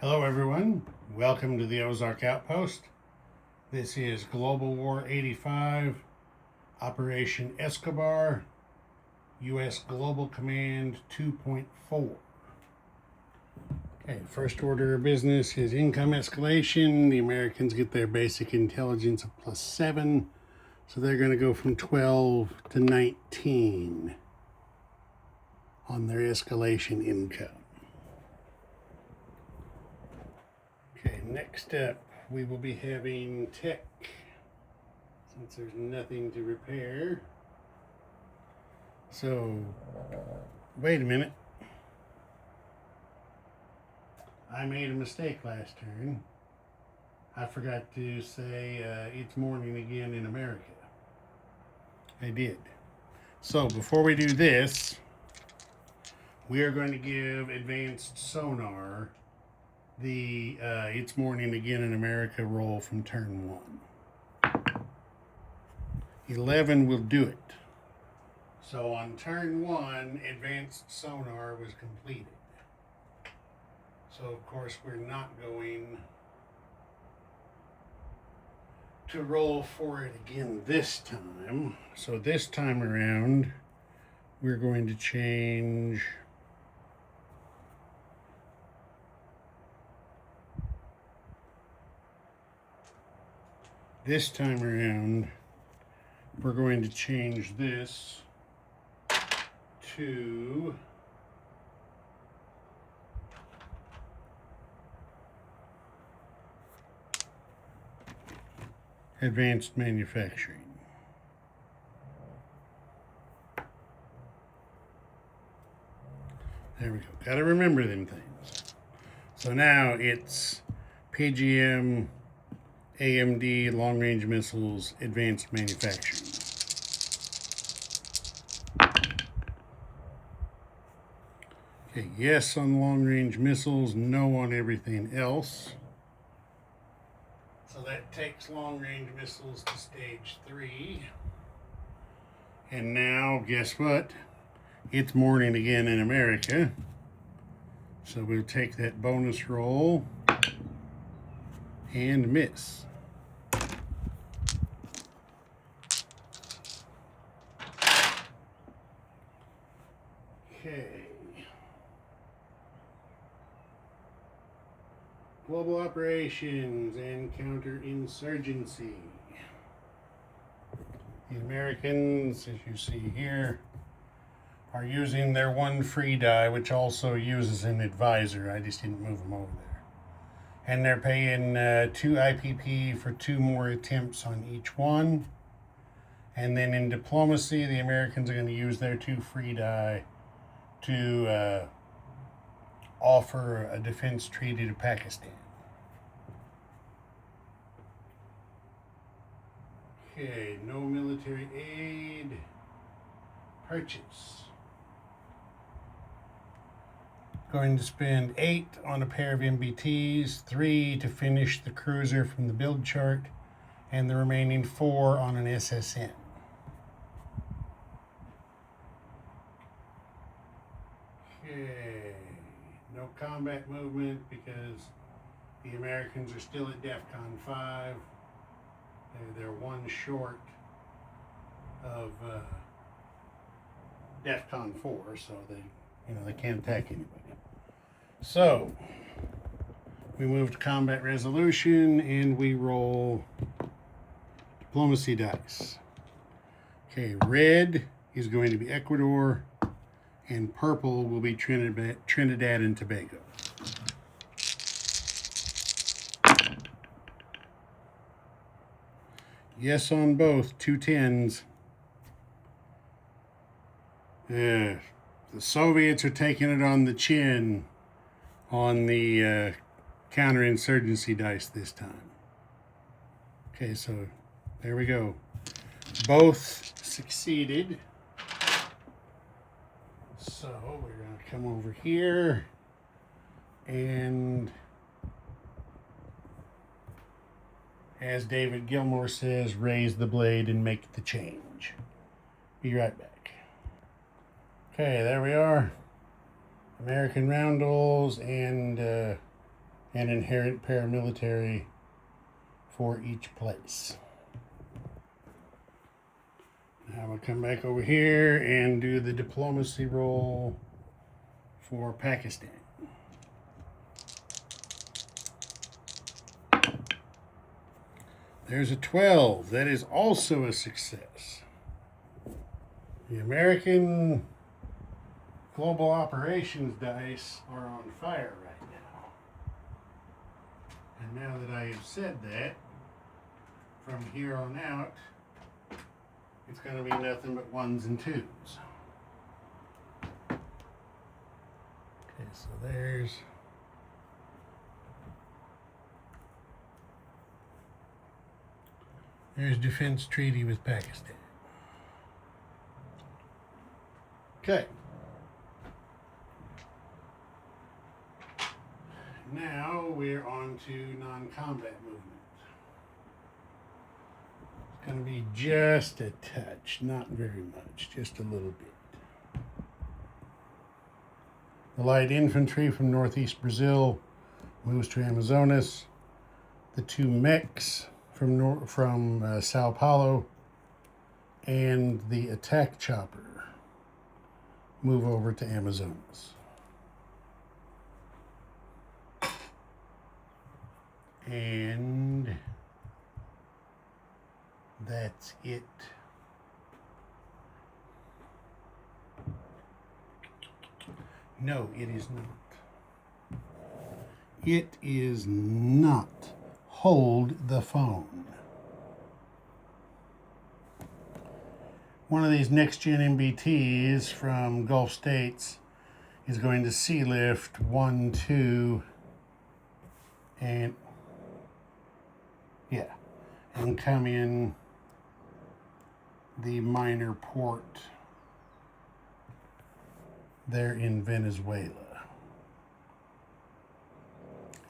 Hello everyone, welcome to the Ozark Outpost. This is Global War 85, Operation Escobar, U.S. Global Command 2.4. Okay, first order of business is income escalation. The Americans get their basic intelligence of +7, so they're going to go from 12 to 19 on their escalation income. Okay, next up, we will be having tech, since there's nothing to repair. So, wait a minute. I made a mistake last turn. I forgot to say it's morning again in America. I did. So, before we do this, we are going to give advanced sonar the It's Morning Again in America roll from turn 1. 11 will do it. So on turn 1, advanced sonar was completed. So of course we're not going to roll for it again this time. So this time around, we're going to change this to advanced manufacturing. There we go. Got to remember them things. So now it's PGM, AMD, long-range missiles, advanced manufacturing. Okay, yes on long-range missiles, no on everything else. So that takes long-range missiles to stage 3. And now, guess what? It's morning again in America. So we'll take that bonus roll and miss. Okay. Global operations and counterinsurgency. The Americans, as you see here, are using their 1 free die, which also uses an advisor. I just didn't move them over there. And they're paying 2 IPP for 2 more attempts on each one. And then in diplomacy, the Americans are going to use their 2 free die to offer a defense treaty to Pakistan. Okay, no military aid. Purchase. Going to spend 8 on a pair of MBTs, 3 to finish the cruiser from the build chart, and the remaining 4 on an SSN. Okay, no combat movement because the Americans are still at DEFCON 5. They're 1 short of DEFCON 4, so they can't attack anybody. So we move to combat resolution and we roll diplomacy dice. Okay, red is going to be Ecuador, and purple will be Trinidad and Tobago. Yes on both, 2 10s. The Soviets are taking it on the chin on the counterinsurgency dice this time. Okay, so there we go. Both succeeded. So we're going to come over here and, as David Gilmour says, raise the blade and make the change. Be right back. Okay, there we are. American roundels and and inherent paramilitary for each place. Now we'll come back over here and do the diplomacy roll for Pakistan. There's a 12. That is also a success. The American Global Operations dice are on fire right now. And now that I have said that, from here on out, it's going to be nothing but ones and twos. Okay, so there's defense treaty with Pakistan. Okay. Now we're on to non-combat movement. It's going to be just a touch, not very much, just a little bit. The light infantry from northeast Brazil moves to Amazonas. The 2 mechs from Sao Paulo and the attack chopper move over to Amazonas. And that's it. No, it is not. It is not. Hold the phone. One of these next-gen MBTs from Gulf States is going to sea lift 1, 2, and come in the minor port there in Venezuela.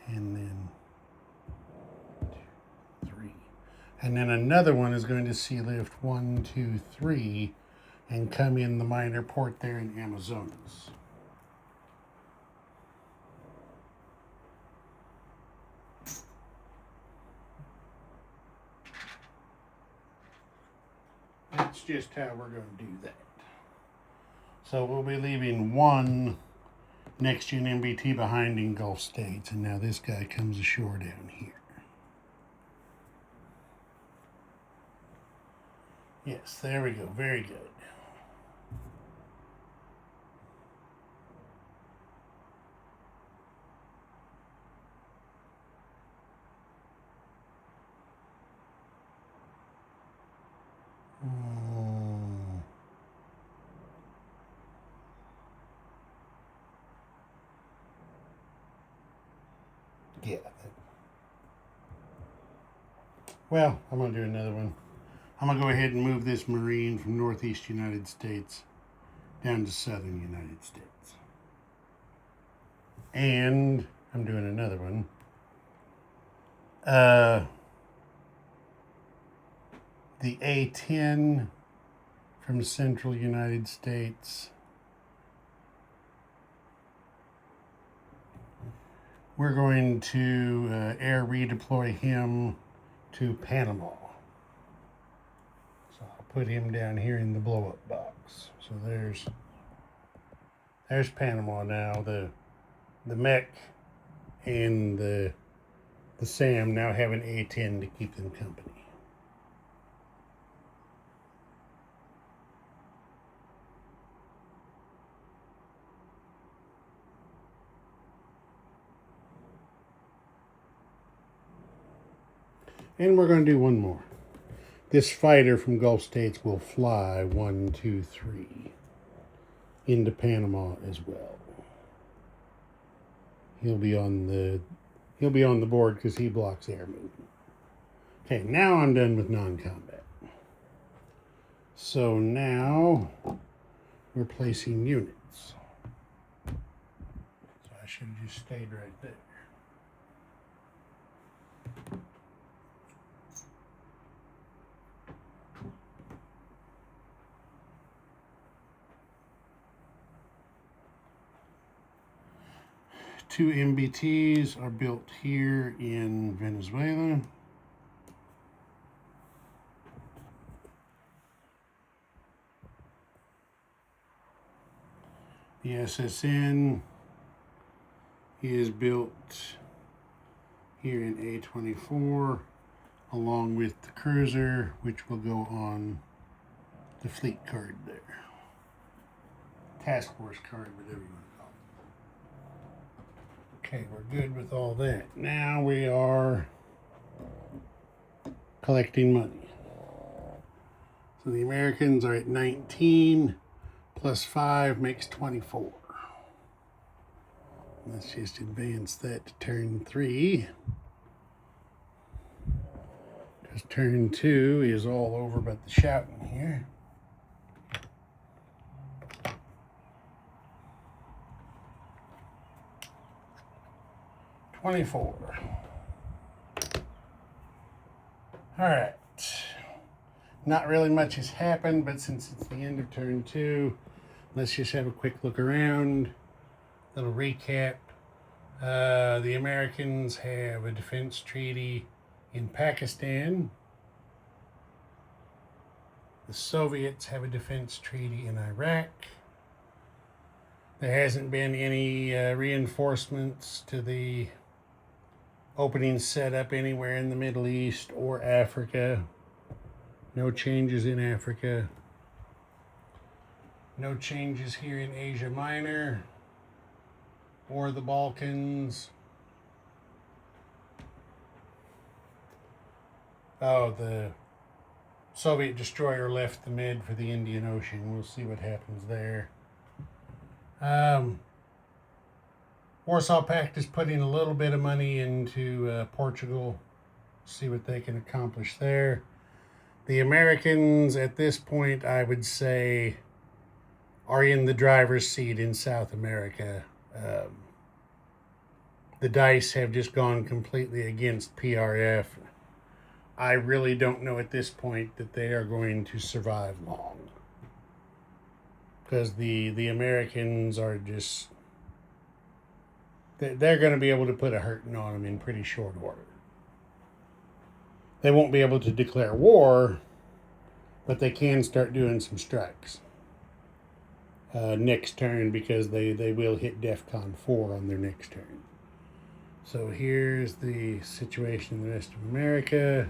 And then 2, 3. And then another one is going to sea lift 1, 2, 3 and come in the minor port there in Amazonas. That's just how we're going to do that. So we'll be leaving one next-gen MBT behind in Gulf States, and now this guy comes ashore down here. Yes, there we go. Very good. Yeah. Well, I'm going to do another one. I'm going to go ahead and move this Marine from northeast United States down to southern United States. And I'm doing another one. The A-10 from central United States. We're going to air redeploy him to Panama. So I'll put him down here in the blow-up box. So there's Panama now. The mech and the SAM now have an A-10 to keep them company. And we're going to do one more. This fighter from Gulf States will fly 1, 2, 3 into Panama as well. He'll be on the board because he blocks air movement. Okay, now I'm done with non-combat. So now we're placing units. So I should have just stayed right there. two MBTs are built here in Venezuela. The SSN is built here in A24 along with the cruiser, which will go on the fleet card there. Task force card, whatever you want to call it. Okay, we're good with all that. Now we are collecting money. So the Americans are at 19, plus 5 makes 24. Let's just advance that to turn 3. Because turn 2 is all over but the shouting here. $24. All right. Not really much has happened, but since it's the end of turn 2, let's just have a quick look around. Little recap. The Americans have a defense treaty in Pakistan. The Soviets have a defense treaty in Iraq. There hasn't been any reinforcements to the opening setup anywhere in the Middle East or Africa. No changes in Africa. No changes here in Asia Minor or the Balkans. Oh, the Soviet destroyer left the mid for the Indian Ocean. We'll see what happens there. Warsaw Pact is putting a little bit of money into Portugal. See what they can accomplish there. The Americans, at this point, I would say, are in the driver's seat in South America. The dice have just gone completely against PRF. I really don't know at this point that they are going to survive long. Because the Americans are just... They're going to be able to put a hurting on them in pretty short order. They won't be able to declare war, but they can start doing some strikes next turn, because they will hit DEFCON 4 on their next turn. So here's the situation in the rest of America.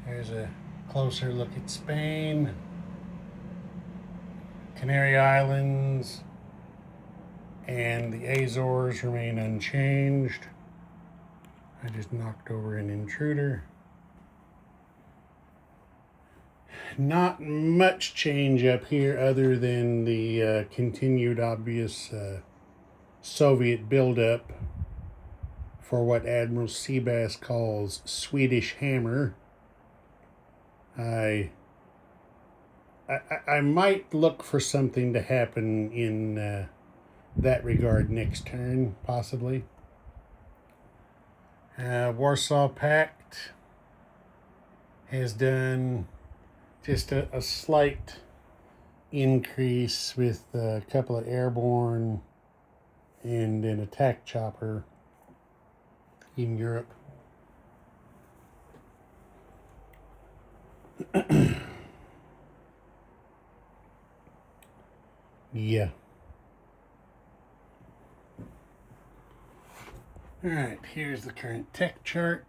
There's a closer look at Spain. Canary Islands and the Azores remain unchanged. I just knocked over an intruder. Not much change up here other than the continued obvious Soviet buildup for what Admiral Seabass calls Swedish Hammer. I might look for something to happen in that regard next turn, possibly. Warsaw Pact has done just a slight increase with a couple of airborne and an attack chopper in Europe. Yeah. All right, here's the current tech chart.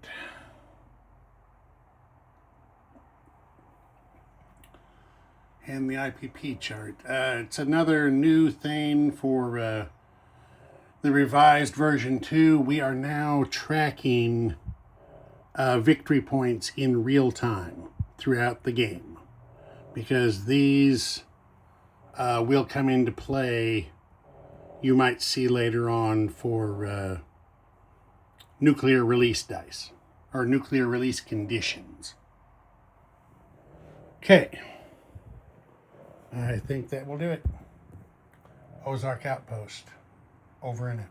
And the IPP chart. It's another new thing for the revised version 2. We are now tracking victory points in real time throughout the game, because these will come into play, you might see later on, for nuclear release dice or nuclear release conditions. Okay. I think that will do it. Ozark Outpost. Over and out.